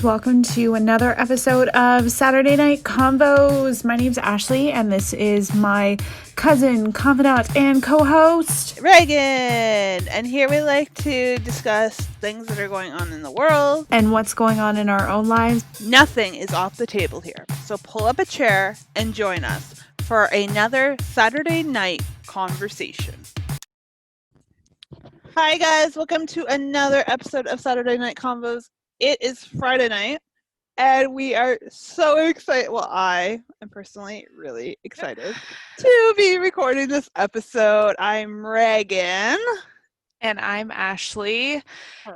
Welcome to another episode of Saturday Night Convos. My name's Ashley, and this is my cousin, confidant, and co-host, Reagan. And here we like to discuss things that are going on in the world. And what's going on in our own lives. Nothing is off the table here. So pull up a chair and join us for another Saturday night conversation. Hi guys, welcome to another episode of Saturday Night Convos. It is Friday night, and we are so excited. Well, I am personally really excited to be recording this episode. I'm Reagan. And I'm Ashley.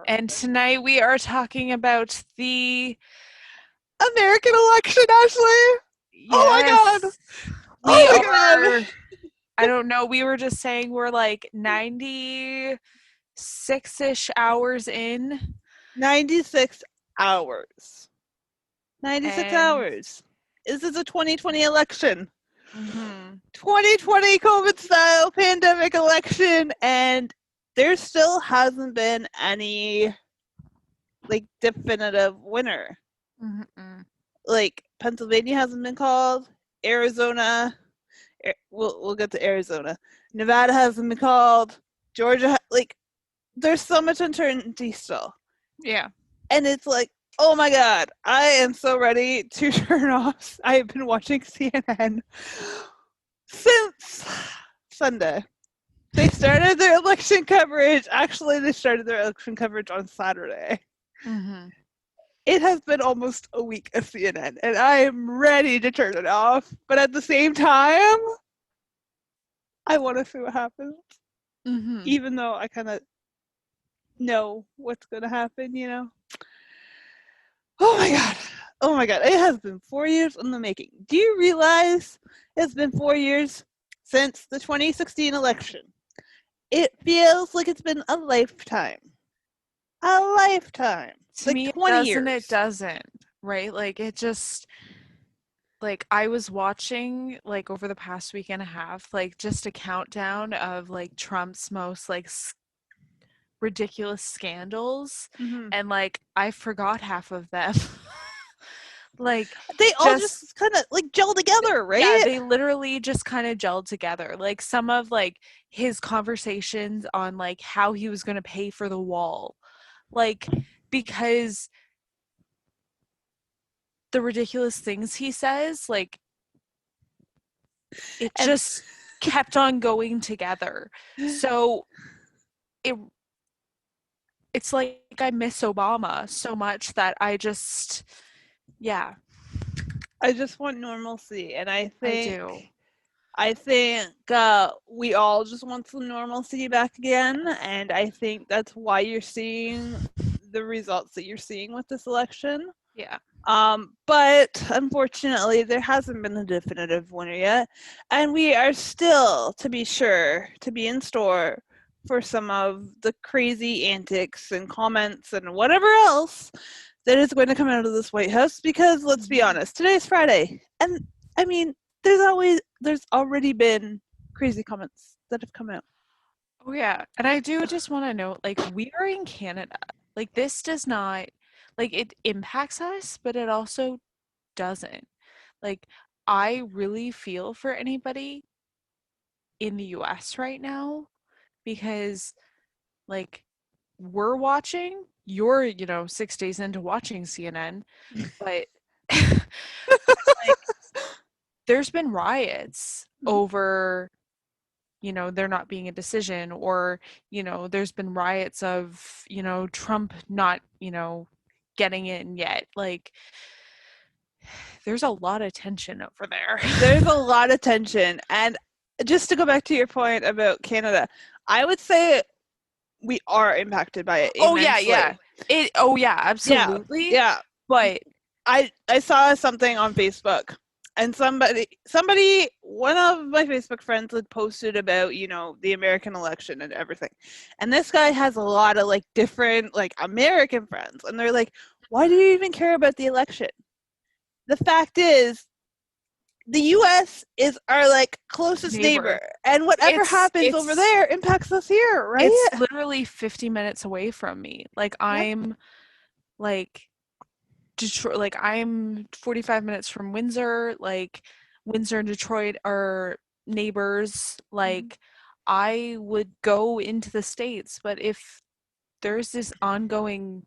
And tonight we are talking about the American election, Ashley. Yes. Oh my god. Oh my god. I don't know. We were just saying we're like 96-ish hours in. 96 hours. 96 hours. This is a 2020 election. 2020 COVID-style pandemic election, and there still hasn't been any like definitive winner. Like Pennsylvania hasn't been called. Arizona, we'll get to Arizona. Nevada hasn't been called. Georgia, like there's so much uncertainty still. Yeah. And it's like, oh my god, I am so ready to turn off. I have been watching CNN since Sunday. They started their election coverage. Actually, they started their election coverage on Saturday. It has been almost a week of CNN, and I am ready to turn it off. But at the same time, I want to see what happens. Even though I kind of know what's going to happen, you know? Oh my god. Oh my god. It has been 4 years in the making. Do you realize it's been 4 years since the 2016 election? It feels like it's been a lifetime. A lifetime. To me, 20 years. It doesn't, right? Like, it just, like, I was watching, like, over the past week and a half, like, just a countdown of, like, Trump's most, like, ridiculous scandals, and, like, I forgot half of them. Like, they all just kind of, like, gel together, right? Yeah, they literally just kind of gelled together. Like, some of, like, his conversations on, like, how he was going to pay for the wall. Like, because the ridiculous things he says, like, it just kept on going together. So it's like I miss Obama so much that I just want normalcy, and I think we all just want some normalcy back again, and I think that's why you're seeing the results that you're seeing with this election. Yeah. But unfortunately, there hasn't been a definitive winner yet, and we are still, to be sure, to be in store for some of the crazy antics and comments and whatever else that is going to come out of this White House, because let's be honest, today's Friday, and I mean, there's already been crazy comments that have come out. Oh yeah, and I do just want to note, like, we are in Canada. Like, this does not, like, it impacts us, but it also doesn't. Like, I really feel for anybody in the US right now, because, like, we're watching, you're, 6 days into watching CNN, but like, there's been riots over, there not being a decision, or, there's been riots of, Trump not, getting in yet. Like, there's a lot of tension over there. There's a lot of tension. And just to go back to your point about Canada, I would say we are impacted by it immensely. Absolutely. Yeah. But I saw something on Facebook, and somebody, one of my Facebook friends had posted about, the American election and everything. And this guy has a lot of, like, different, like, American friends. And they're like, why do you even care about the election? The fact is, the U.S. is our, like, closest neighbor. And whatever happens over there impacts us here, right? It's literally 50 minutes away from me. Like, I'm, like, Detroit, like I'm 45 minutes from Windsor, like Windsor and Detroit are neighbors. Mhm. Like I would go into the States, but if there's this ongoing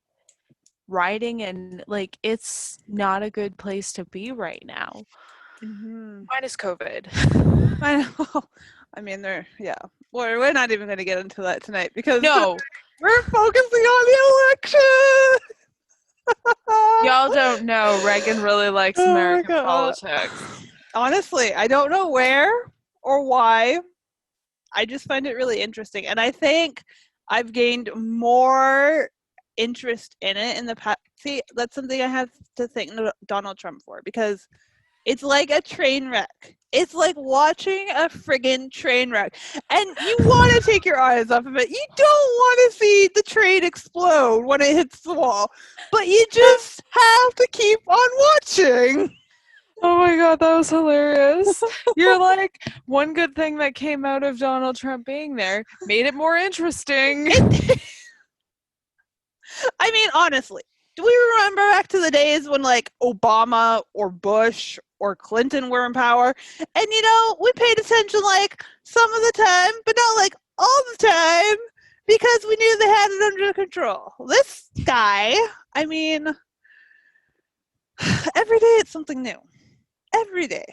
rioting and like it's not a good place to be right now. Mhm. Minus COVID. I know. I mean, yeah. We're not even going to get into that tonight because today No, we're focusing on the election. y'all don't know. Reagan really likes Oh my American god. politics. Honestly, I don't know where or why. I just find it really interesting. And I think I've gained more interest in it in the past. See, that's something I have to thank Donald Trump for because it's like a train wreck. It's like watching a friggin' train wreck. And you want to take your eyes off of it. You don't want to see the train explode when it hits the wall. But you just have to keep on watching. Oh my god, that was hilarious. You're like, one good thing that came out of Donald Trump being there made it more interesting. It I mean, honestly, do we remember back to the days when like Obama or Bush or Clinton were in power? And we paid attention like some of the time, but not like all the time because we knew they had it under control. This guy, I mean, every day it's something new. Every day.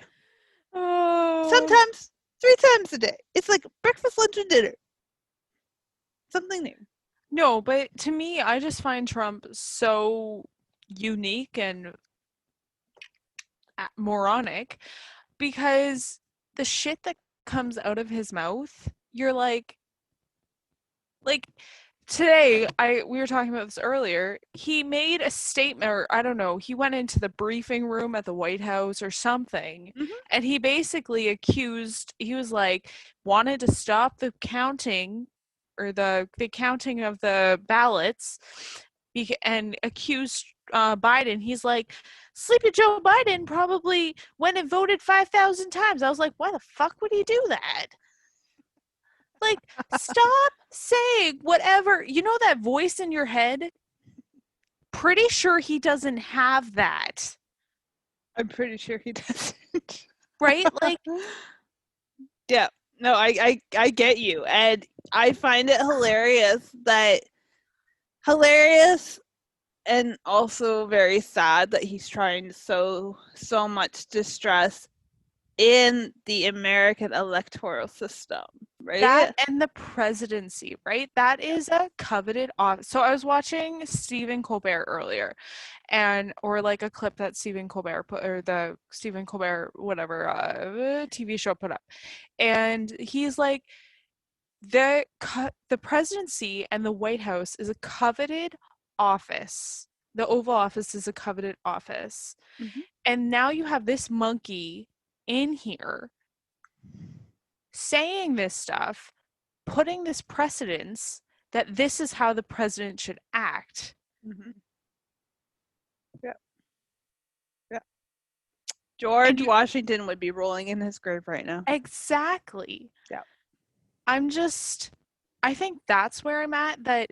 Oh. Sometimes 3 times a day. It's like breakfast, lunch, and dinner. Something new. No, but to me, I just find Trump so unique and moronic because the shit that comes out of his mouth, you're like today I we were talking about this earlier. He made a statement or I don't know, he went into the briefing room at the White House or something Mm-hmm. and he basically he was like wanted to stop the counting or the counting of the ballots and accused Biden. He's like, Sleepy Joe Biden probably went and voted 5,000 times. I was like, why the fuck would he do that? Like, stop saying whatever. You know that voice in your head? Pretty sure he doesn't have that. I'm pretty sure he doesn't. Right? Like, Yeah. No, I get you. And I find it hilarious and also very sad that he's trying so much distress in the American electoral system, that right? and the presidency, right? That is a coveted office. So I was watching Stephen Colbert earlier and or like a clip that Stephen Colbert put or the Stephen Colbert whatever TV show put up. And he's like the presidency and the White House is a coveted office. The Oval Office is a coveted office. Mm-hmm. And now you have this monkey in here saying this stuff, putting this precedence that this is how the president should act. Mm-hmm. Yeah, yeah. And George you Washington would be rolling in his grave right now. exactly. Yeah. I'm just I think that's where I'm at that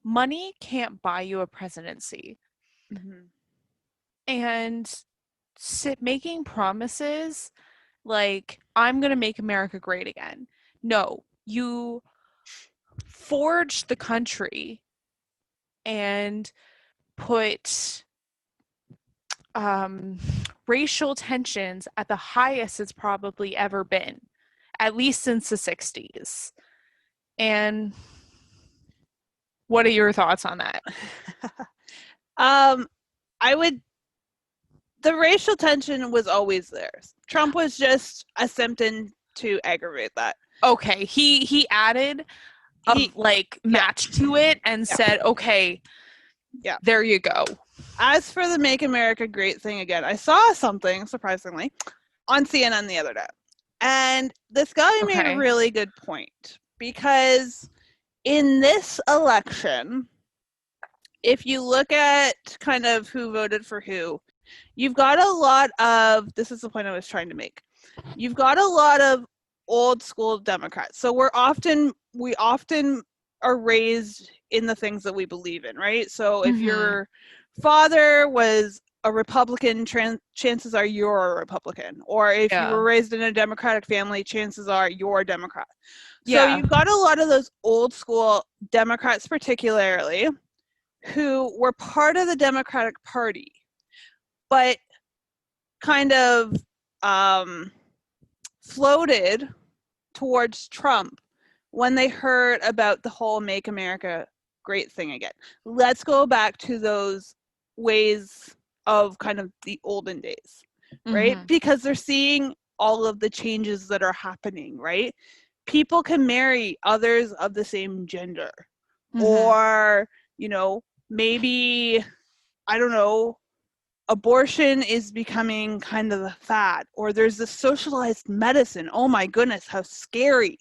money can't buy you a presidency. Mm-hmm. And making promises like I'm going to make America great again. No, you forged the country and put um, racial tensions at the highest it's probably ever been, at least since the 60s. And what are your thoughts on that? um, I would. The racial tension was always there. Trump was just a symptom to aggravate that. Okay, he added a He, like yeah, match to it and yeah, said, "Okay, yeah. there you go." As for the Make America Great thing again, I saw something, surprisingly, on CNN the other day. And this guy made a Okay. really good point because in this election, if you look at kind of who voted for who, you've got a lot of, this is the point I was trying to make. You've got a lot of old school Democrats. So we often are raised in the things that we believe in, right? So if your father was a Republican, chances are you're a Republican. Or if you were raised in a Democratic family, chances are you're a Democrat. So you've got a lot of those old school Democrats particularly who were part of the Democratic Party, but kind of floated towards Trump when they heard about the whole Make America Great thing again. Let's go back to those ways of kind of the olden days, right? Because they're seeing all of the changes that are happening, right? People can marry others of the same gender. Or, maybe, I don't know, abortion is becoming kind of a fad, or there's this socialized medicine. Oh my goodness, how scary,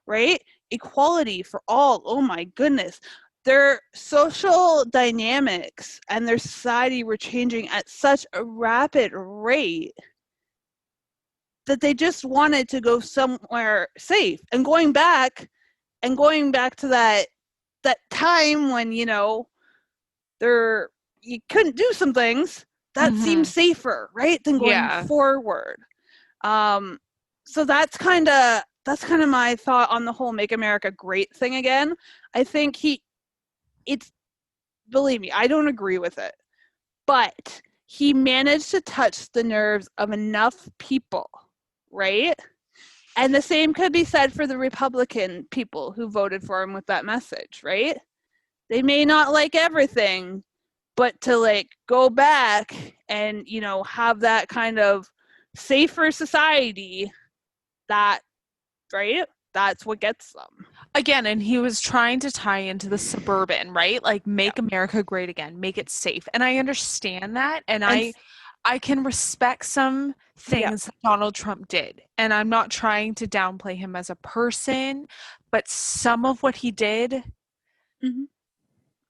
right? Equality for all. Oh my goodness. Their social dynamics and their society were changing at such a rapid rate that they just wanted to go somewhere safe. And going back to that time when, you couldn't do some things, that seems safer, right, than going forward. So that's kind of my thought on the whole Make America Great thing again. I think believe me, I don't agree with it, but he managed to touch the nerves of enough people, right? And the same could be said for the Republican people who voted for him with that message, right? They may not like everything, but to go back and have that kind of safer society, that, right, that's what gets them again. And he was trying to tie into the suburban, right? Like make America great again, make it safe. And I understand that, and I can respect some things that Donald Trump did, and I'm not trying to downplay him as a person, but some of what he did.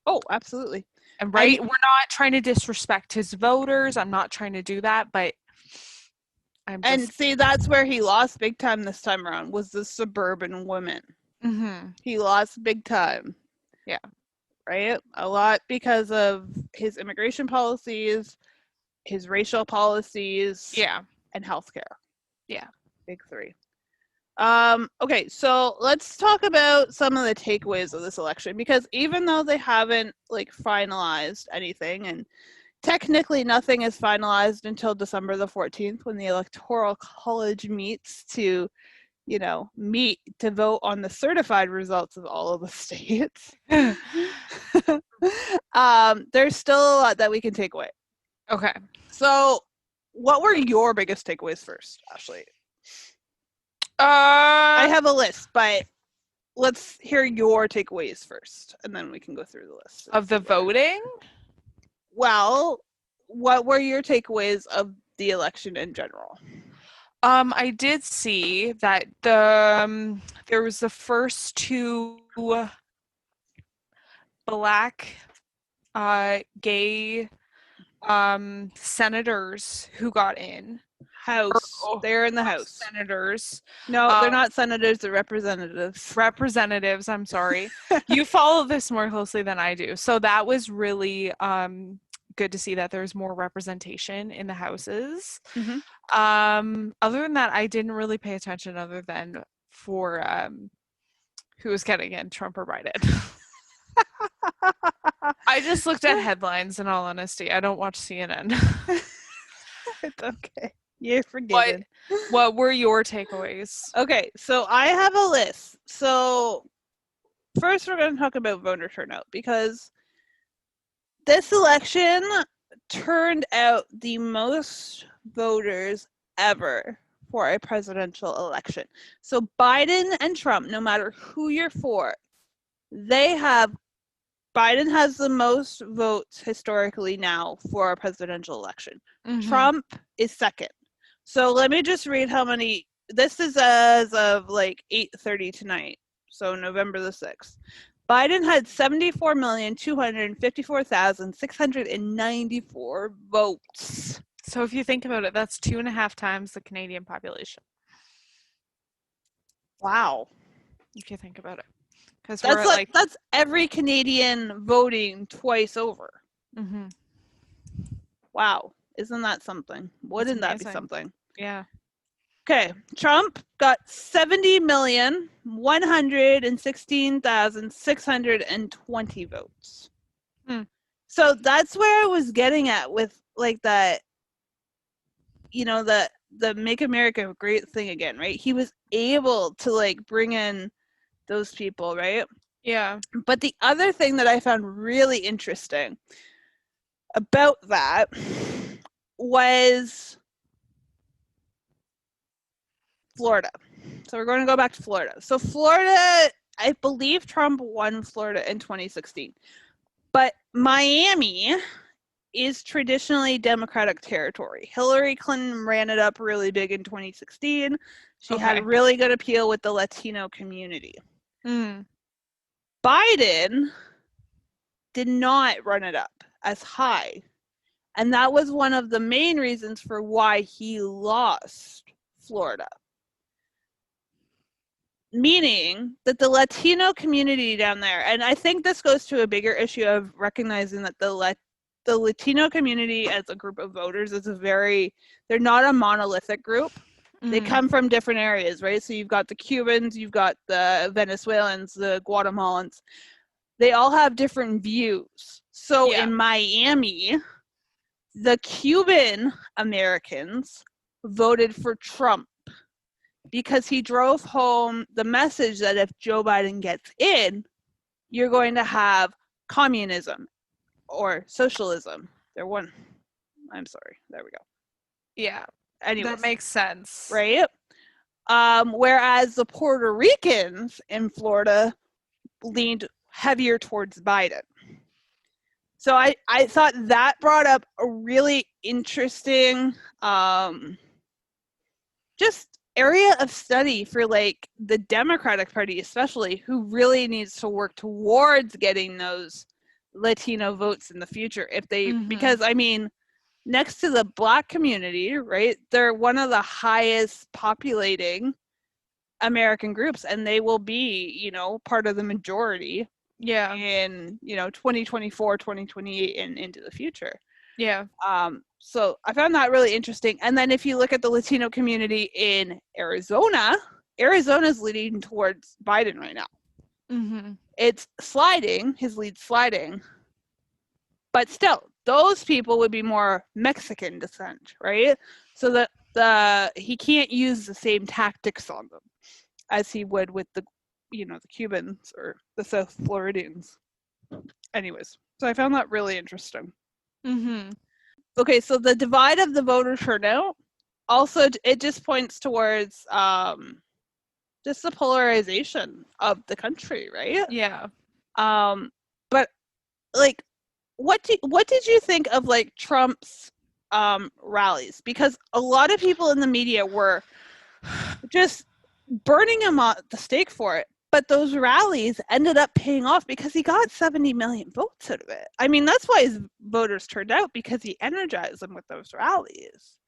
Oh, absolutely. And right, we're not trying to disrespect his voters. I'm not trying to do that, but and see, that's where he lost big time this time around, was the suburban women. He lost big time. Yeah. Right? A lot because of his immigration policies, his racial policies, and healthcare. Yeah. Big three. Okay, so let's talk about some of the takeaways of this election, because even though they haven't finalized anything, and technically nothing is finalized until December the 14th when the Electoral College meets to meet to vote on the certified results of all of the states. There's still a lot that we can take away. Okay. So what were your biggest takeaways first, Ashley? I have a list, but let's hear your takeaways first, and then we can go through the list. Of the voting? Well, what were your takeaways of the election in general? I did see that there was the first two Black gay senators who got in. They're in the House. Senators. No, they're not senators, they're representatives. Representatives, I'm sorry. You follow this more closely than I do. So that was really good to see that there's more representation in the houses. Other than that, I didn't really pay attention other than for who was getting in, Trump or Biden. I just looked at headlines, in all honesty. I don't watch CNN. It's okay. You're forgiven. What were your takeaways? Okay, so I have a list. So first we're going to talk about voter turnout, because this election turned out the most voters ever for a presidential election. So Biden and Trump, no matter who you're for, Biden has the most votes historically now for a presidential election. Trump is second. So let me just read how many. This is as of 8:30 tonight, so November the 6th. Biden had 74,254,694 votes. So if you think about it, that's 2.5 times the Canadian population. Wow. If you think about it. because we're at like That's every Canadian voting twice over. mm-hmm. Wow. Isn't that something? That's Wouldn't that be amazing. something? Yeah. Okay, Trump got 70,116,620 votes. Hmm. So that's where I was getting at with like that, you know, the Make America Great thing again, right? He was able to like bring in those people, right? Yeah. But the other thing that I found really interesting about that was Florida. So we're going to go back to Florida. So Florida, I believe Trump won Florida in 2016. But Miami is traditionally Democratic territory. Hillary Clinton ran it up really big in 2016. She had Okay. really good appeal with the Latino community. Mm. Biden did not run it up as high. And that was one of the main reasons for why he lost Florida. Meaning that the Latino community down there, and I think this goes to a bigger issue of recognizing that the Latino community as a group of voters is they're not a monolithic group. They come from different areas, right? So you've got the Cubans, you've got the Venezuelans, the Guatemalans. They all have different views. So Yeah. in Miami, the Cuban Americans voted for Trump because he drove home the message that if Joe Biden gets in, you're going to have communism or socialism. I'm sorry. There we go. Yeah. That Anyways, makes sense. right? Whereas the Puerto Ricans in Florida leaned heavier towards Biden. So I thought that brought up a really interesting just area of study for like the Democratic Party, especially, who really needs to work towards getting those Latino votes in the future. Because I mean, next to the Black community, right, they're one of the highest populating American groups, and they will be, you know, part of the majority Yeah. in, you know, 2024, 2028, and into the future. Yeah. So I found that really interesting. And then if you look at the Latino community in Arizona, Arizona's leading towards Biden right now. Mm-hmm. It's sliding, his lead's sliding, but still, those people would be more Mexican descent, right? So that he can't use the same tactics on them as he would with the, you know, the Cubans or the South Floridians. Anyways, so I found that really interesting. Mm-hmm. Okay, so the divide of the voter turnout also, it just points towards just the polarization of the country, right? Yeah. But like, what did you think of like Trump's rallies? Because a lot of people in the media were just burning him at the stake for it. But those rallies ended up paying off because he got 70 million votes out of it. I mean, that's why his voters turned out, because he energized them with those rallies.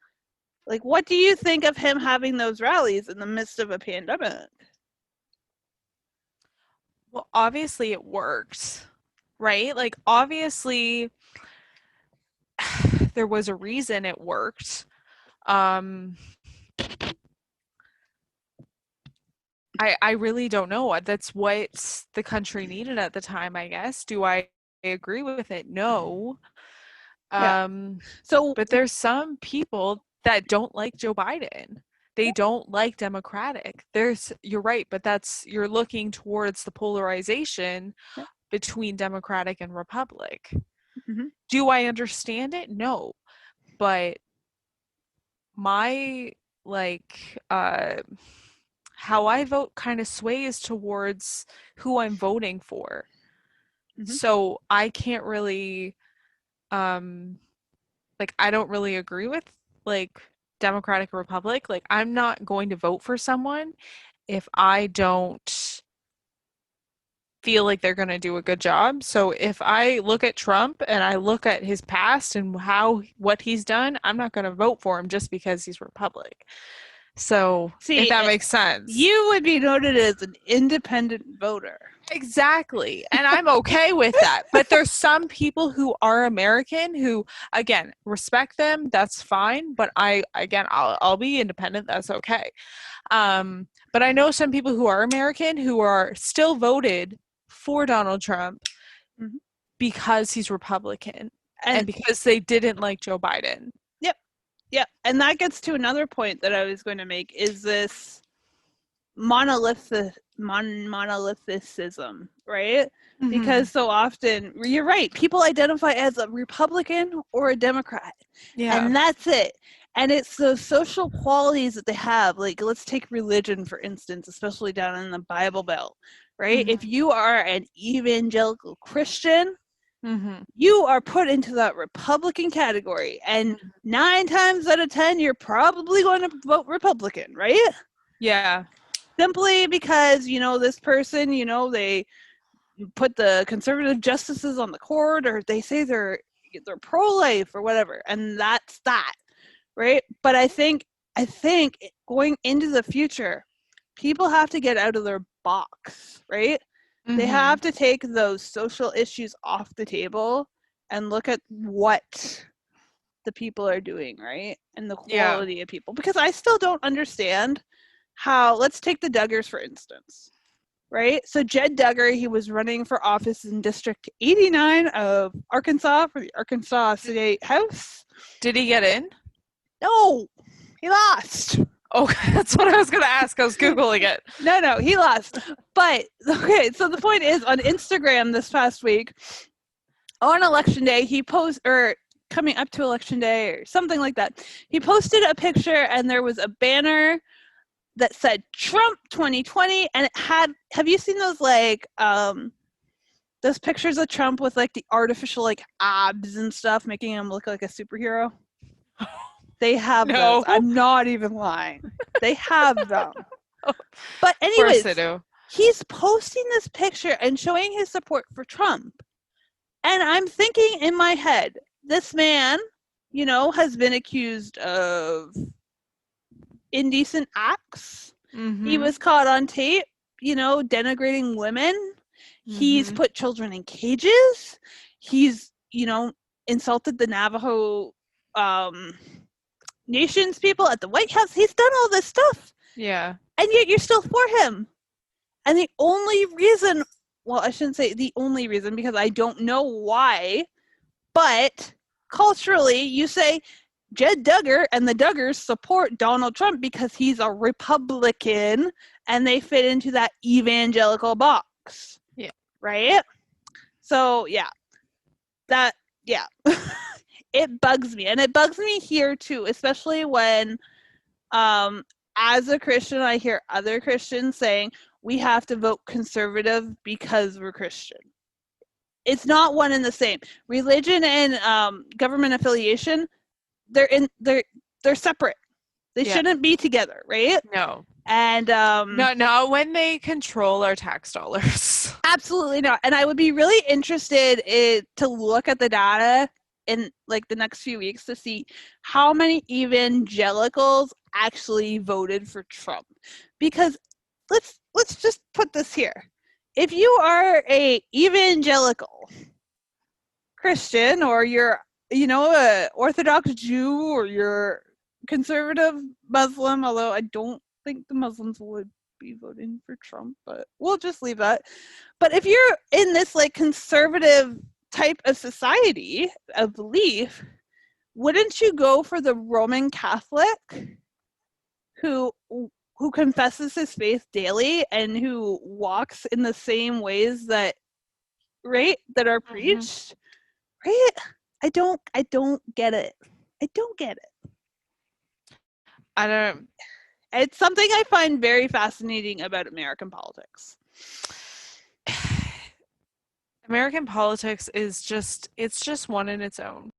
Like, what do you think of him having those rallies in the midst of a pandemic? Well, obviously it worked, right? Like obviously there was a reason it worked. Um I really don't know. That's what the country needed at the time, I guess. Do I agree with it? No. Yeah. Um, So, but there's some people that don't like Joe Biden. They don't like Democratic. You're right, but you're looking towards the polarization yeah. between Democratic and Republic. Mm-hmm. Do I understand it? No. But my like how I vote kind of sways towards who I'm voting for. Mm-hmm. So I can't really um like I don't really agree with like Democratic Republic. Like I'm not going to vote for someone if I don't feel like they're going to do a good job. So if I look at Trump and I look at his past and what he's done, I'm not going to vote for him just because he's Republic. So, if See, that makes sense. you would be noted as an independent voter. Exactly. And I'm okay with that. But there's some people who are American who, again, respect them, that's fine. But I'll be independent, that's okay. But I know some people who are American who are still voted for Donald Trump Mhm. because he's Republican And and because they didn't like Joe Biden. yep, yep. And that gets to another point that I was going to make is this monolithicism, right? Mm-hmm. Because so often, you're right, people identify as a Republican or a Democrat, Yeah. and that's it. And it's those social qualities that they have. Like, let's take religion, for instance, especially down in the Bible Belt, right? Mm-hmm. If you are an evangelical Christian, Mm-hmm. you are put into that Republican category. And Mm-hmm. 9 times out of 10, you're probably going to vote Republican, right? Yeah. Simply because, this person, they put the conservative justices on the court, or they say they're pro-life or whatever, and that's that, right? But I think going into the future, people have to get out of their box, right? They Mm-hmm. have to take those social issues off the table and look at what the people are doing, right? And the Yeah. quality of people. Because I still don't understand how, let's take the Duggars, for instance, right? So Jed Duggar, he was running for office in District 89 of Arkansas for the Arkansas State House. Did he get in? No, he lost. Oh, that's what I was going to ask. I was Googling it. No, he lost. But, okay, so the point is, on Instagram this past week, on election day, he posted, or coming up to election day or something like that, he posted a picture and there was a banner that said Trump 2020, and it had, have you seen those those pictures of Trump with like the artificial like abs and stuff making him look like a superhero? They have those. No. I'm not even lying. They have them. But Of course I anyways, do. he's posting this picture and showing his support for Trump. And I'm thinking in my head, this man, has been accused of indecent acts. He Mm-hmm. was caught on tape, denigrating women. He's Mm-hmm. put children in cages. He's, insulted the Navajo Nations people at the White House. He's done all this stuff. Yeah. And yet you're still for him. And the only reason, well, I shouldn't say the only reason because I don't know why, but culturally, you say Jed Duggar and the Duggars support Donald Trump because he's a Republican and they fit into that evangelical box. Yeah. Right? So, yeah. That, yeah. It bugs me. And it bugs me here too, especially when, as a Christian, I hear other Christians saying, we have to vote conservative because we're Christian. It's not one and the same. Religion and government affiliation, they're separate. They Yeah. shouldn't be together, right? No. And No, when they control our tax dollars. absolutely not. And I would be really interested to look at the data in like the next few weeks to see how many evangelicals actually voted for Trump. Because let's just put this here. If you are a evangelical Christian, or you're, a Orthodox Jew, or you're conservative Muslim, although I don't think the Muslims would be voting for Trump, but we'll just leave that. But if you're in this like conservative type of society of belief, wouldn't you go for the Roman Catholic who confesses his faith daily and who walks in the same ways that are Mm-hmm. preached? Right? I don't get it. I don't get it. I don't. It's something I find very fascinating about American politics. American politics is it's just one in its own.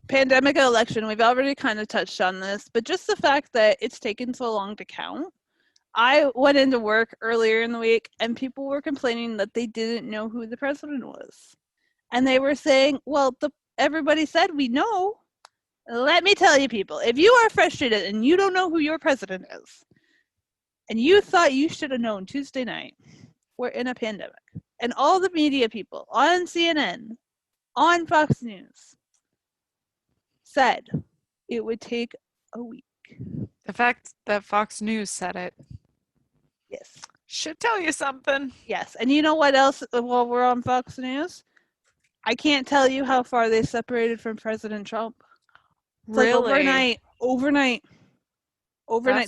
Pandemic election, we've already kind of touched on this, but just the fact that it's taken so long to count. I went into work earlier in the week and people were complaining that they didn't know who the president was. And they were saying, well, everybody said we know. Let me tell you, people, if you are frustrated and you don't know who your president is, And you thought you should have known Tuesday night we're in a pandemic. And all the media people on CNN, on Fox News, said it would take a week. The fact that Fox News said it Yes. should tell you something. Yes. And you know what else while we're on Fox News? I can't tell you how far they separated from President Trump. It's like Really? overnight.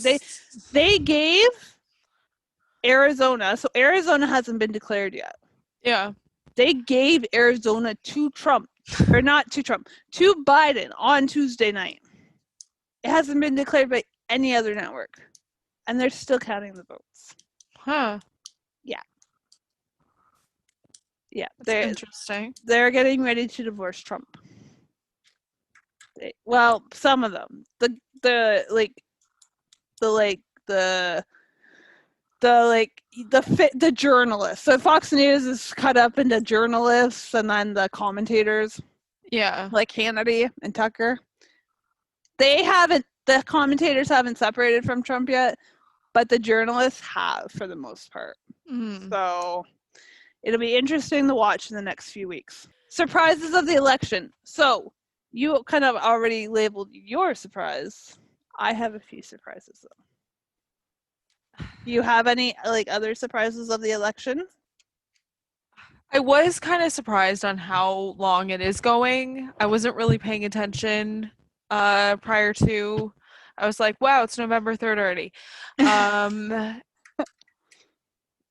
That's They gave Arizona, so Arizona hasn't been declared yet. yeah. They gave Arizona to Trump, or not to Trump, to Biden on Tuesday night. It hasn't been declared by any other network, and they're still counting the votes. Huh. Yeah, That's interesting. they're getting ready to divorce Trump. Well, some of them. The journalists. So Fox News is cut up into journalists and then the commentators, Yeah. like Hannity and Tucker. The commentators haven't separated from Trump yet, but the journalists have for the most part. So it'll be interesting to watch in the next few weeks. Surprises of the election. So you kind of already labeled your surprise. I have a few surprises though. Do you have any other surprises of the election? I was kind of surprised on how long it is going. I wasn't really paying attention prior to. I was like, wow, it's November 3rd already.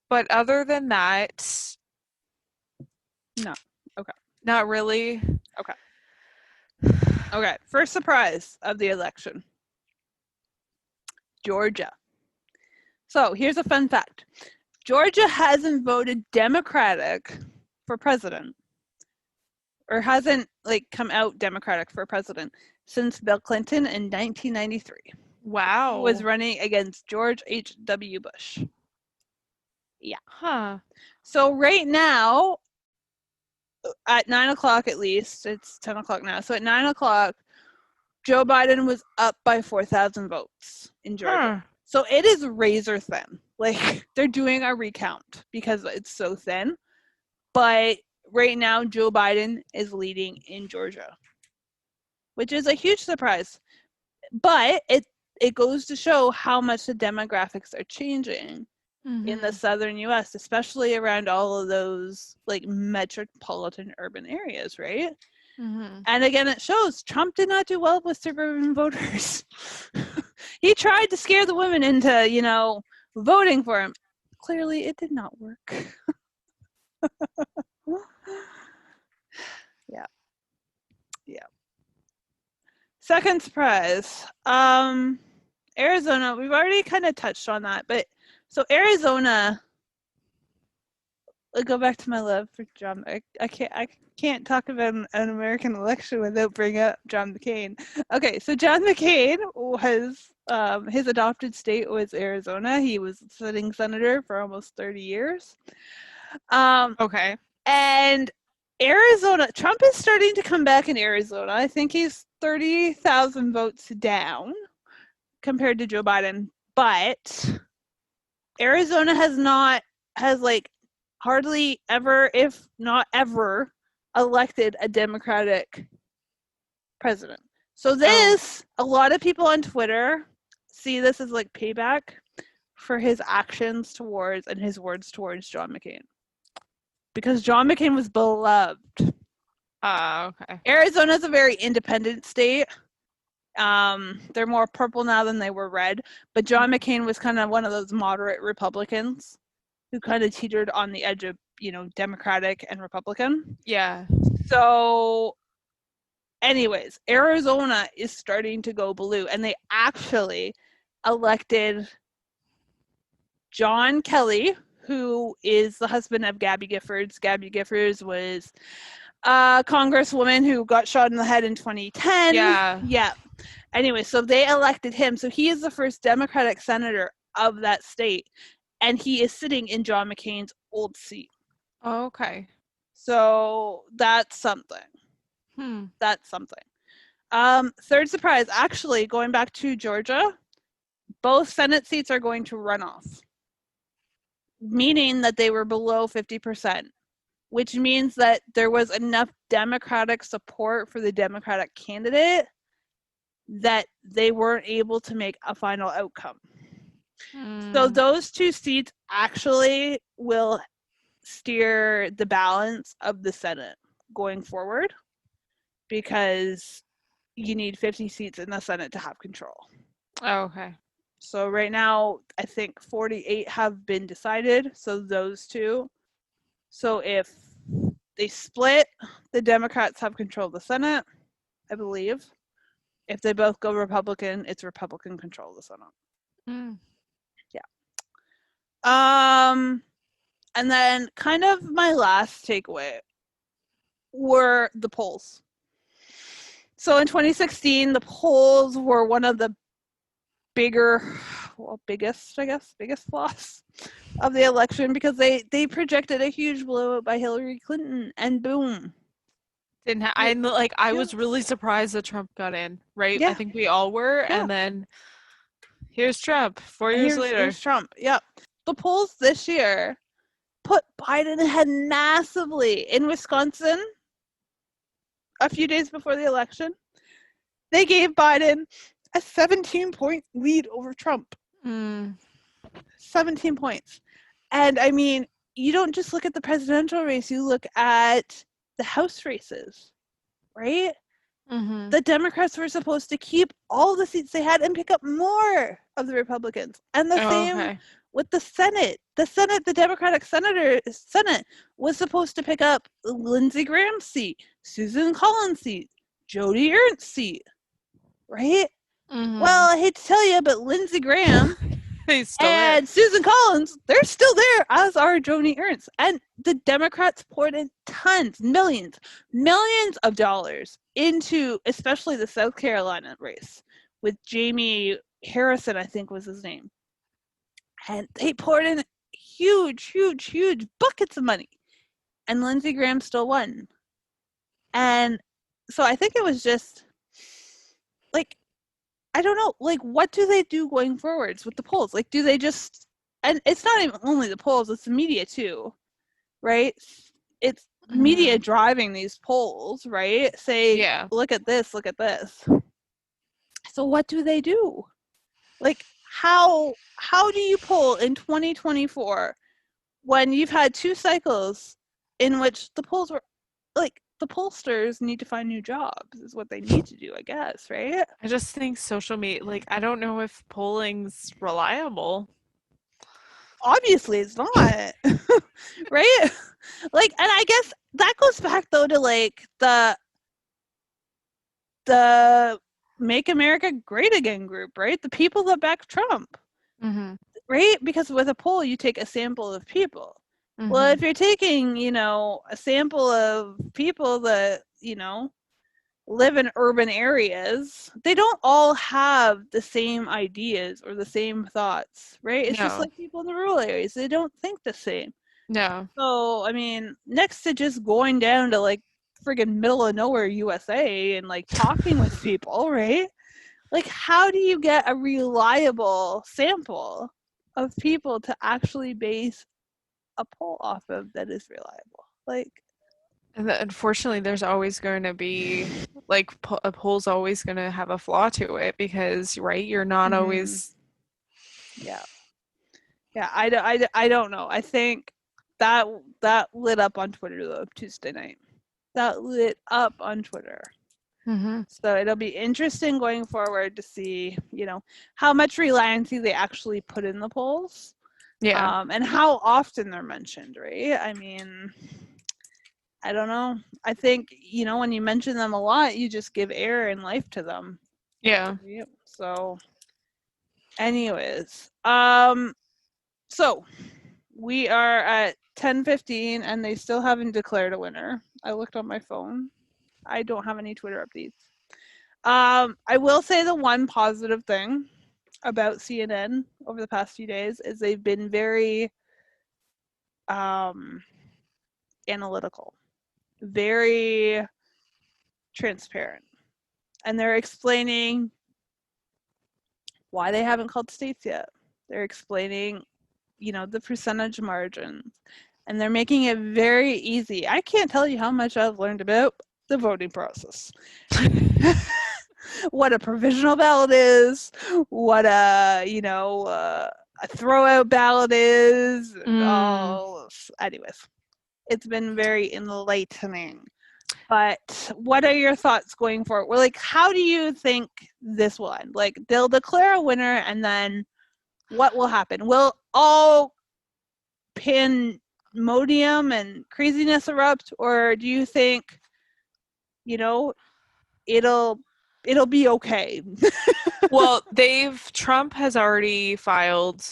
But other than that, No. Okay. not really. Okay. Okay. First surprise of the election. Georgia. So here's a fun fact. Georgia hasn't voted Democratic for president, or hasn't come out Democratic for president since Bill Clinton in 1993. Wow. Who was running against George H.W. Bush. Yeah. Huh. So right now, at 9 o'clock at least, it's 10 o'clock now. So at 9 o'clock, Joe Biden was up by 4,000 votes in Georgia. Huh. So it is razor thin. They're doing a recount because it's so thin. But right now, Joe Biden is leading in Georgia, which is a huge surprise. But it goes to show how much the demographics are changing in the southern U.S., especially around all of those metropolitan urban areas, right? And again, it shows Trump did not do well with suburban voters. He tried to scare the women into, voting for him. Clearly, it did not work. Yeah. Second surprise. Arizona, we've already kind of touched on that, but so Arizona, I'll go back to my love for John. I can't talk about an American election without bringing up John McCain. Okay, so John McCain was his adopted state was Arizona. He was sitting senator for almost 30 years. Okay. And Arizona, Trump is starting to come back in Arizona. I think he's 30,000 votes down compared to Joe Biden, but Arizona has hardly ever, if not ever, elected a Democratic president. So a lot of people on Twitter see this as payback for his actions towards and his words towards John McCain. Because John McCain was beloved. Okay. Arizona's a very independent state. They're more purple now than they were red. But John McCain was kind of one of those moderate Republicans who kind of teetered on the edge of, Democratic and Republican. Yeah. So, anyways, Arizona is starting to go blue. And they actually elected John Kelly, who is the husband of Gabby Giffords. Gabby Giffords was a congresswoman who got shot in the head in 2010. Yeah. Anyway, so they elected him. So he is the first Democratic senator of that state. And he is sitting in John McCain's old seat. Oh, okay. So that's something. That's something. Third surprise, actually, going back to Georgia, both Senate seats are going to run off, meaning that they were below 50%, which means that there was enough Democratic support for the Democratic candidate that they weren't able to make a final outcome. So those two seats actually will steer the balance of the Senate going forward, because you need 50 seats in the Senate to have control. Oh, okay. So right now, I think 48 have been decided. So those two. So if they split, the Democrats have control of the Senate, I believe. If they both go Republican, it's Republican control of the Senate. Yeah. And then kind of my last takeaway were the polls. So in 2016, the polls were one of the biggest flaws of the election, because they projected a huge blowout by Hillary Clinton, and boom. I was really surprised that Trump got in, right? Yeah. I think we all were, Yeah. and then here's Trump 4 years later. Here's Trump. Yep. The polls this year put Biden ahead massively. In Wisconsin, a few days before the election, they gave Biden a 17-point lead over Trump. 17 points. And I mean, you don't just look at the presidential race, you look at the House races, right? The Democrats were supposed to keep all the seats they had and pick up more of the Republicans. And the same with the Senate. The Democratic Senate was supposed to pick up Lindsey Graham's seat, Susan Collins' seat, Joni Ernst's seat, right? Well, I hate to tell you, but Lindsey Graham and Susan Collins, they're still there, as are Joni Ernst. And the Democrats poured in tons, millions of dollars into especially the South Carolina race with Jamie Harrison, I think was his name. And they poured in huge buckets of money. And Lindsey Graham still won. And so I think it was just like, I don't know, like, what do they do going forwards with the polls? Like, do they just, and it's not even only the polls, it's the media too, right? It's media driving these polls, right? Say, look at this, look at this. So what do they do? Like, how do you poll in 2024 when you've had 2 cycles in which the polls were, like, the pollsters need to find new jobs is what they need to do, I guess, right? I just think social media, like, I don't know if polling's reliable. Obviously it's not. Right? Like, and I guess that goes back though to like the Make America Great Again group, right? The people that back Trump. Right? Because with a poll you take a sample of people. Well, if you're taking, a sample of people that, live in urban areas, they don't all have the same ideas or the same thoughts, right? It's just like people in the rural areas. They don't think the same. No. So, I mean, next to just going down to like friggin' middle of nowhere USA and like talking with people, right? Like, how do you get a reliable sample of people to actually base a poll off of that is reliable? Like, and unfortunately, there's always going to be, like, a poll's always going to have a flaw to it because, right, you're not always. Yeah. I don't know. I think that lit up on Twitter though Tuesday night. That lit up on Twitter. So it'll be interesting going forward to see, how much reliance they actually put in the polls. Yeah. And how often they're mentioned, right? I mean, I don't know. I think, when you mention them a lot, you just give air and life to them. Yeah. So anyways, so we are at 10:15 and they still haven't declared a winner. I looked on my phone. I don't have any Twitter updates. I will say the one positive thing about CNN over the past few days is they've been very analytical, very transparent. And they're explaining why they haven't called states yet. They're explaining, the percentage margins, and they're making it very easy. I can't tell you how much I've learned about the voting process. What a provisional ballot is, what a throwout ballot is, and all. Anyways, it's been very enlightening. But what are your thoughts going forward? Well, like, how do you think this will end? Like, they'll declare a winner, and then what will happen? Will all pandemonium and craziness erupt, or do you think, it'll be okay? Well, Trump has already filed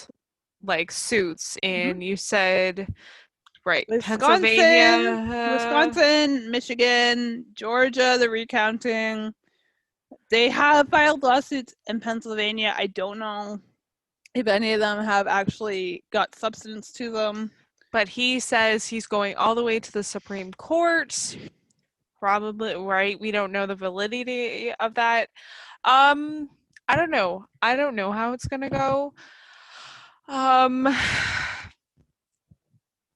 like suits in, you said, right, Pennsylvania. Wisconsin, Michigan, Georgia, the recounting. They have filed lawsuits in Pennsylvania. I don't know if any of them have actually got substance to them. But he says he's going all the way to the Supreme Court. Probably, right? We don't know the validity of that. I don't know. I don't know how it's gonna go.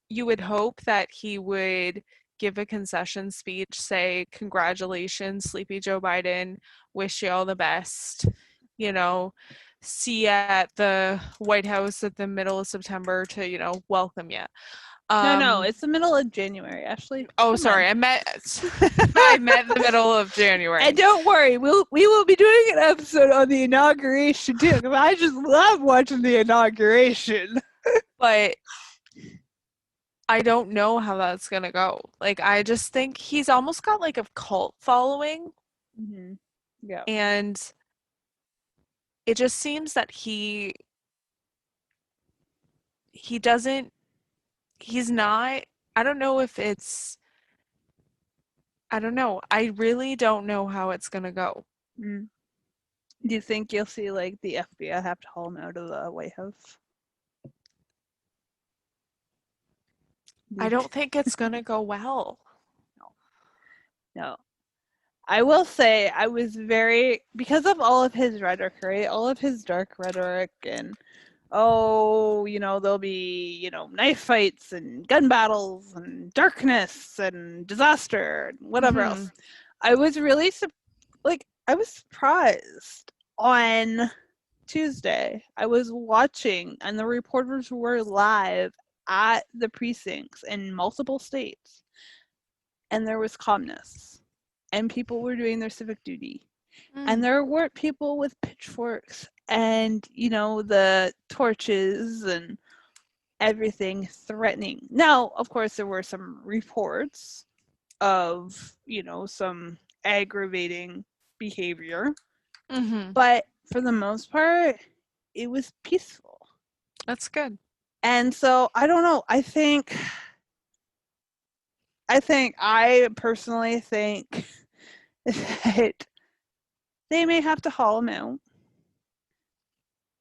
You would hope that he would give a concession speech, say, congratulations, sleepy Joe Biden, wish you all the best, see you at the White House at the middle of September to, welcome you. No, it's the middle of January, Ashley. Oh, sorry, I meant the middle of January. And don't worry, we will be doing an episode on the inauguration too. I just love watching the inauguration. But I don't know how that's gonna go. Like, I just think he's almost got like a cult following. Mm-hmm. Yeah. And it just seems that he's not, I don't know if it's, I don't know. I really don't know how it's gonna go. Mm. Do you think you'll see like the FBI have to haul him out of the White House? I don't think it's gonna go well. No. I will say I was because of all of his rhetoric, right? All of his dark rhetoric and there'll be, knife fights and gun battles and darkness and disaster and whatever else. I was really I was surprised on Tuesday. I was watching and the reporters were live at the precincts in multiple states, and there was calmness and people were doing their civic duty. And there weren't people with pitchforks and, the torches and everything threatening. Now, of course, there were some reports of, some aggravating behavior. But for the most part, it was peaceful. That's good. And so, I don't know. I personally think that they may have to haul him out.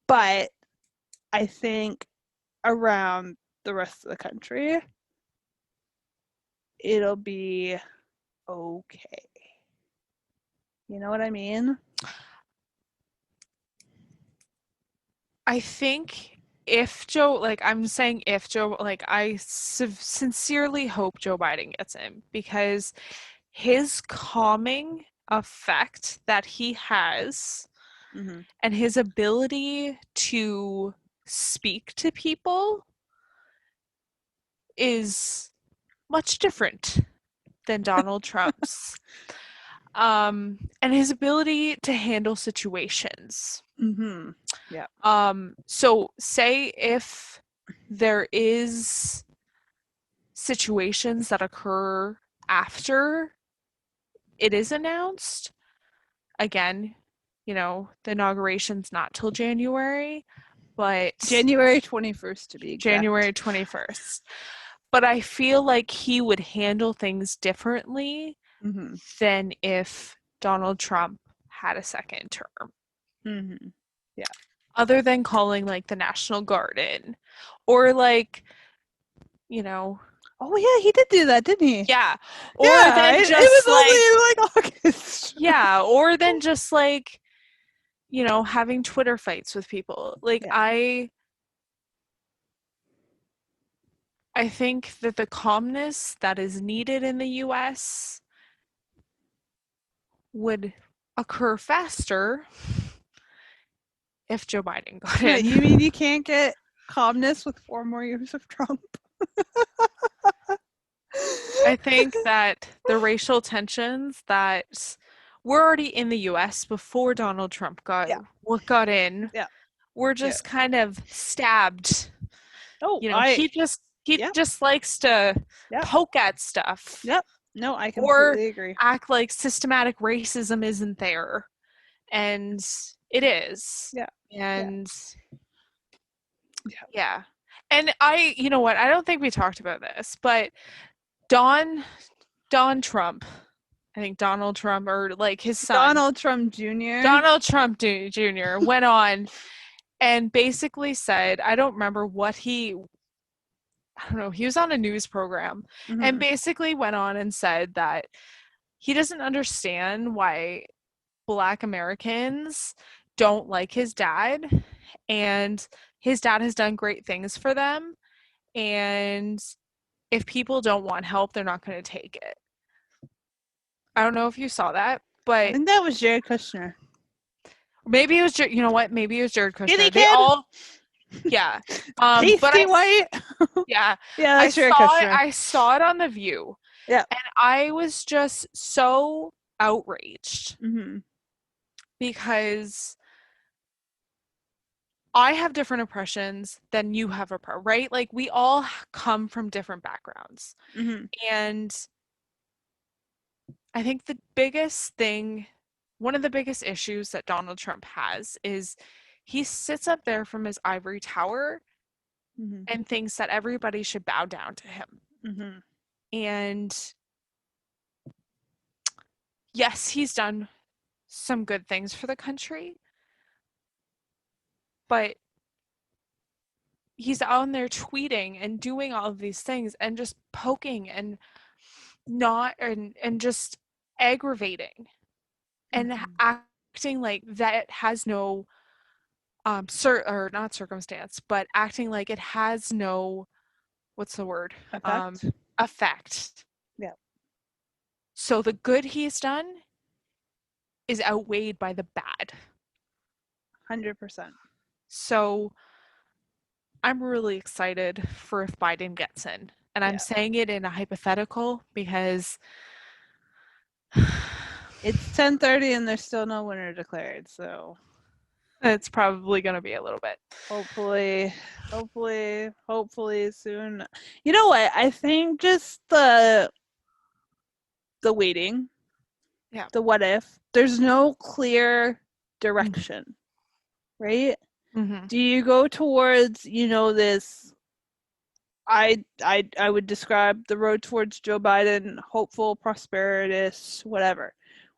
But I think around the rest of the country, it'll be okay. You know what I mean? I think I sincerely hope Joe Biden gets him, because his calming effect that he has and his ability to speak to people is much different than Donald Trump's. And his ability to handle situations. Yeah. So say if there is situations that occur after it is announced, again, the inauguration's not till January, but January 21st to be exact. January 21st. But I feel like he would handle things differently than if Donald Trump had a second term. Yeah. Other than calling like the National Guard in, or like, Oh yeah, he did do that, didn't he? Yeah. Or then just it was only like August. Yeah, or then just like, you know, having Twitter fights with people. Like Yeah. I think that the calmness that is needed in the US would occur faster if Joe Biden got in. You mean you can't get calmness with 4 more years of Trump? I think that the racial tensions that were already in the US before Donald Trump Yeah. got in Yeah. were Yeah. just kind of stabbed. Oh, You know, he yeah. just likes to Yep. poke at stuff Yep. No, I or completely agree. act like systematic racism isn't there. And it is. Yeah. Yeah. And Yeah. yeah. And you know what? I don't think we talked about this, but Don Trump, I think Donald Trump or like his son, Donald Trump Jr. Donald Trump Jr. went on and basically said, I don't remember I don't know, he was on a news program and Mm-hmm. basically went on and said that he doesn't understand why Black Americans don't like his dad, and his dad has done great things for them, and if people don't want help, they're not going to take it. I don't know if you saw that, I but think that was Jared Kushner. maybe it was you know what? Maybe it was Jared Kitty Kushner. They kid, all yeah. But pasty white. yeah, Yeah, that's Jared Kushner. I saw it on The View, Yeah. and I was just so outraged Mm-hmm. because I have different impressions than you have right? Like we all come from different backgrounds. Mm-hmm. And I think the biggest thing, one of the biggest issues that Donald Trump has is he sits up there from his ivory tower Mm-hmm. and thinks that everybody should bow down to him. Mm-hmm. And yes, he's done some good things for the country, but he's on there tweeting and doing all of these things and just poking and not and just aggravating and Mm-hmm. acting like that has no or not circumstance, but acting like it has no, what's the word, Effect. effect. Yeah. So the good he's done is outweighed by the bad. 100%. So I'm really excited for if Biden gets in, and I'm Yeah. saying it in a hypothetical because It's 10:30 and there's still no winner declared. So it's probably going to be a little bit. hopefully soon. You know what? I think just the waiting, Yeah. the what if. There's no clear direction, right? Mm-hmm. Do you go towards, this I would describe the road towards Joe Biden, hopeful, prosperitist, whatever.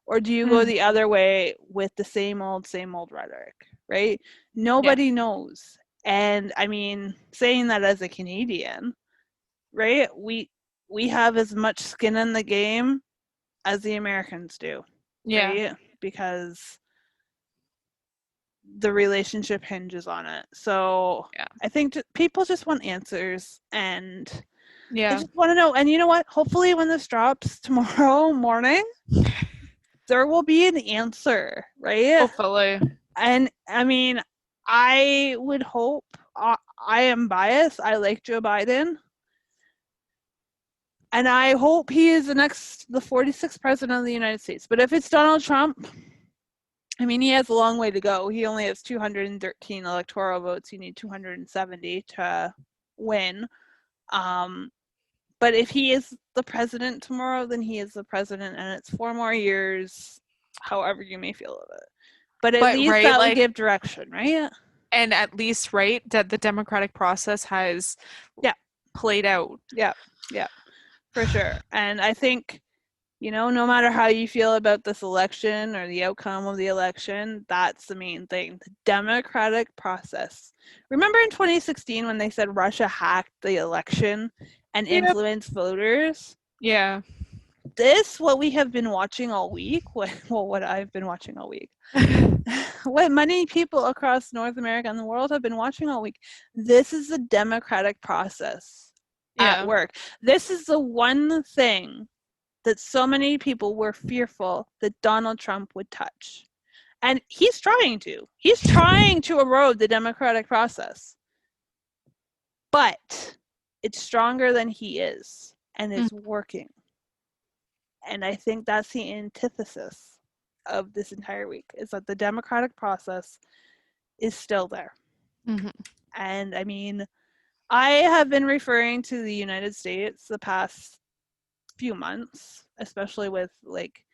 Or do you go the other way with the same old rhetoric, right? Nobody knows. And I mean, saying that as a Canadian, right? We have as much skin in the game as the Americans do, Yeah. right? Because the relationship hinges on it. So Yeah. I think people just want answers, and I Yeah. just want to know. And you know what? Hopefully, when this drops tomorrow morning, there will be an answer, right? Hopefully. And I mean, I would hope. I am biased. I like Joe Biden, and I hope he is the 46th president of the United States. But if it's Donald Trump, I mean, he has a long way to go. He only has 213 electoral votes. You need 270 to win. But if he is the president tomorrow, then he is the president, and it's 4 more years, however you may feel of it. But at least right, that would like, give direction, right? and at least, right, that the democratic process has played out. Yeah, for sure. And I think, no matter how you feel about this election or the outcome of the election, that's the main thing. The democratic process. Remember in 2016 when they said Russia hacked the election and influenced voters? Yeah. what we have been watching all week, what I've been watching all week, what many people across North America and the world have been watching all week, this is the democratic process at work. This is the one thing that so many people were fearful that Donald Trump would touch. And he's trying to. He's trying to erode the democratic process. But it's stronger than he is, and it's working. And I think that's the antithesis of this entire week, is that the democratic process is still there. Mm-hmm. And I mean, I have been referring to the United States the past few months, especially with like,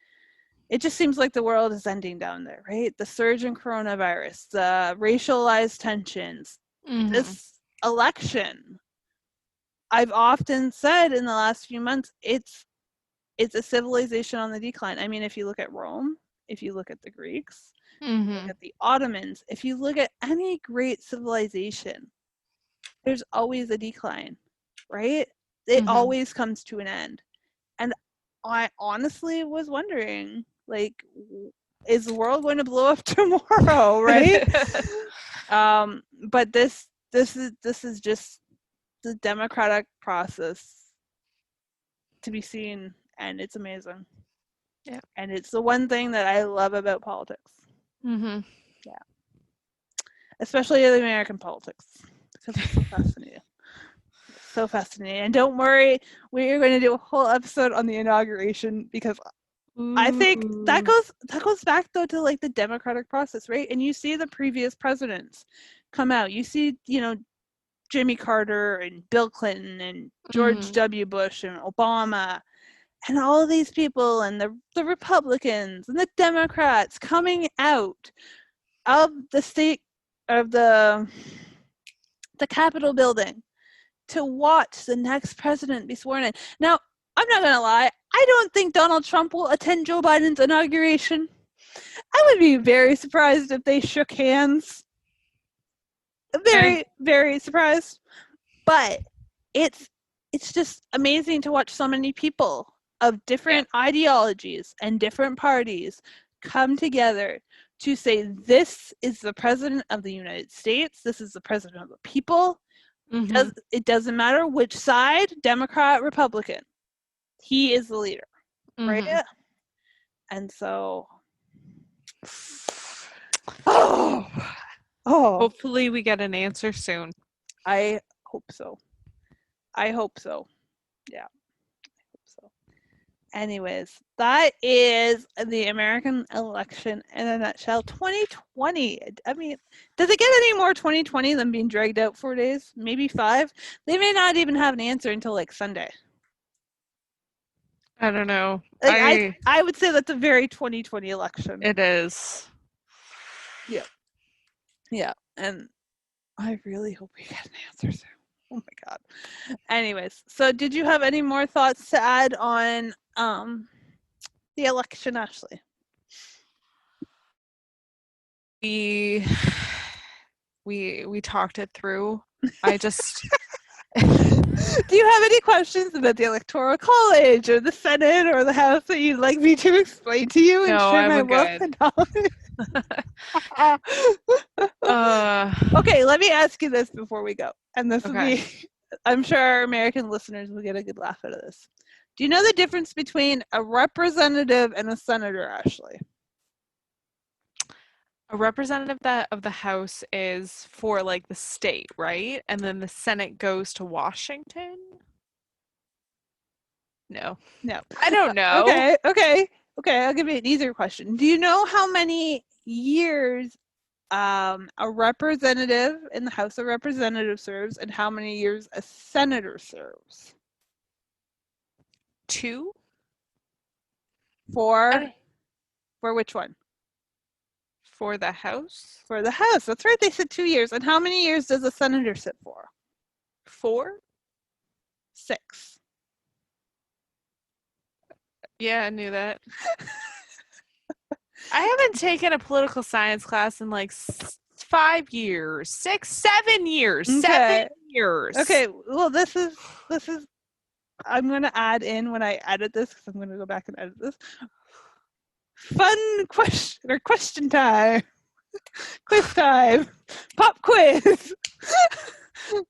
it just seems like the world is ending down there, right? The surge in coronavirus, the racialized tensions, this election. I've often said in the last few months, it's a civilization on the decline. I mean, if you look at Rome, if you look at the Greeks, if you look at the Ottomans, if you look at any great civilization, there's always a decline, right? It always comes to an end. And I honestly was wondering, like, is the world going to blow up tomorrow, right? But this is just the democratic process to be seen, and it's amazing. Yeah. And it's the one thing that I love about politics. Yeah. Especially the American politics, because it's so fascinating. So fascinating. And don't worry, we are going to do a whole episode on the inauguration, because I think that goes back though to like the democratic process, right? And you see the previous presidents come out. You see, Jimmy Carter and Bill Clinton and George W. Bush and Obama and all of these people, and the Republicans and the Democrats coming out of the state of the Capitol building to watch the next president be sworn in. Now, I'm not going to lie, I don't think Donald Trump will attend Joe Biden's inauguration. I would be very surprised if they shook hands. Very, very surprised. But it's just amazing to watch so many people of different ideologies and different parties come together to say, this is the president of the United States, this is the president of the people. It doesn't matter which side, Democrat, Republican. He is the leader, right? And so, hopefully we get an answer soon. I hope so. Yeah, I hope so. Anyways, that is the American election in a nutshell. 2020. I mean, does it get any more 2020 than being dragged out 4 days? Maybe 5? They may not even have an answer until like Sunday. I don't know. Like, I would say that's a very 2020 election. It is. Yeah. Yeah. And I really hope we get an answer soon. Oh my God. Anyways, so did you have any more thoughts to add on the election, Ashley? We talked it through. I just Do you have any questions about the Electoral College or the Senate or the House that you'd like me to explain to you and share my wealth of knowledge? Okay, let me ask you this before we go. And this will be, I'm sure our American listeners will get a good laugh out of this. Do you know the difference between a representative and a senator, Ashley? A representative of the House is for like the state, right? And then the Senate goes to Washington? No. I don't know. Okay, I'll give you an easier question. Do you know how many years a representative in the House of Representatives serves and how many years a senator serves? 2? For which one? For the House? For the House. That's right. They said 2 years. And how many years does a senator sit for? 4? 6. Yeah, I knew that. I haven't taken a political science class in like 5 years, 6, 7 years, okay. 7 years. Okay, well, this is I'm going to add in when I edit this, because I'm going to go back and edit this. Fun question time. Quiz time. Pop quiz.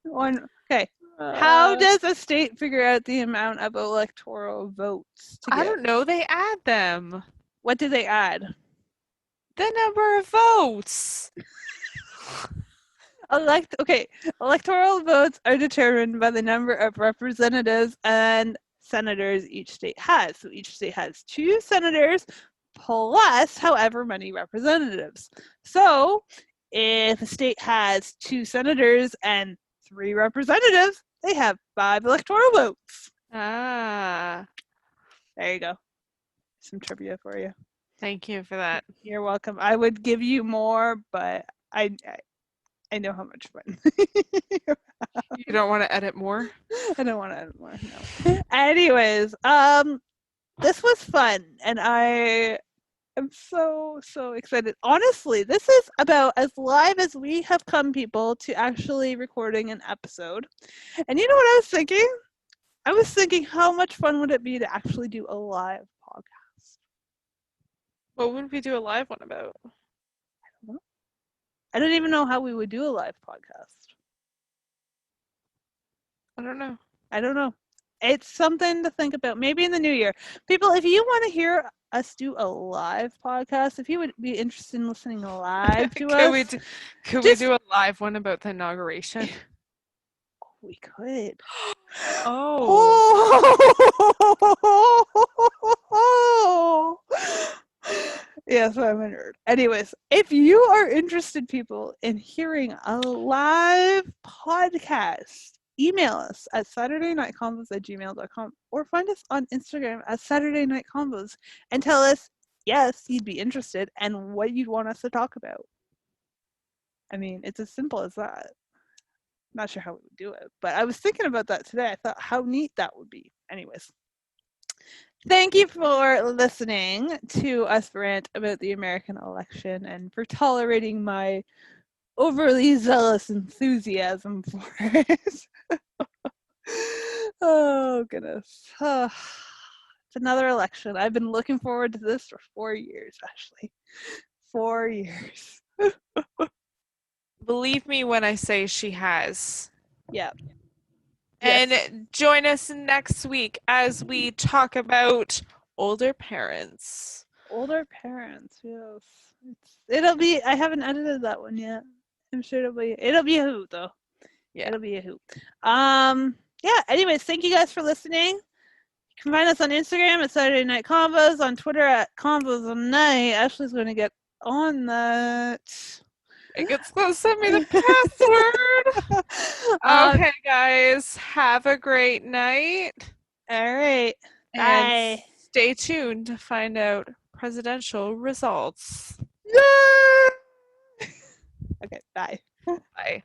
Okay. How does a state figure out the amount of electoral votes to I get? don't know. They add them. What do they add? The number of votes. Electoral votes are determined by the number of representatives and senators each state has. So each state has 2 senators plus however many representatives. So if a state has 2 senators and 3 representatives, they have 5 electoral votes. Ah. There you go. Some trivia for you. Thank you for that. You're welcome. I would give you more, but I know how much fun. You don't want to edit more? I don't want to edit more. No. Anyways, this was fun, and I am so excited. Honestly, this is about as live as we have come, people, to actually recording an episode. And you know what I was thinking? I was thinking, how much fun would it be to actually do a live podcast? What would we do a live one about? I don't even know how we would do a live podcast. I don't know. I don't know. It's something to think about. Maybe in the new year. People, if you want to hear us do a live podcast, if you would be interested in listening live to us. Could we do a live one about the inauguration? We could. Oh. Yes, I'm a nerd. Anyways, if you are interested, people, in hearing a live podcast, email us at SaturdayNightConvos@gmail.com or find us on Instagram at SaturdayNightConvos and tell us, yes, you'd be interested and what you'd want us to talk about. I mean, it's as simple as that. Not sure how we would do it, but I was thinking about that today. I thought how neat that would be. Anyways, thank you for listening to us rant about the American election and for tolerating my overly zealous enthusiasm for it. Oh, goodness. It's another election. I've been looking forward to this for 4 years, Ashley. 4 years. Believe me when I say she has. Yeah. And yes. Join us next week as we talk about older parents. Older parents, yes. It'll be, I haven't edited that one yet. I'm sure it'll be a hoot though. Yeah. It'll be a hoot. Yeah, anyways, thank you guys for listening. You can find us on Instagram at Saturday Night Convos, on Twitter at Convos on Night. Ashley's going to get on that. It's going to send me the password. Okay, guys. Have a great night. All right. And bye. Stay tuned to find out presidential results. Yay! Okay, bye. Bye.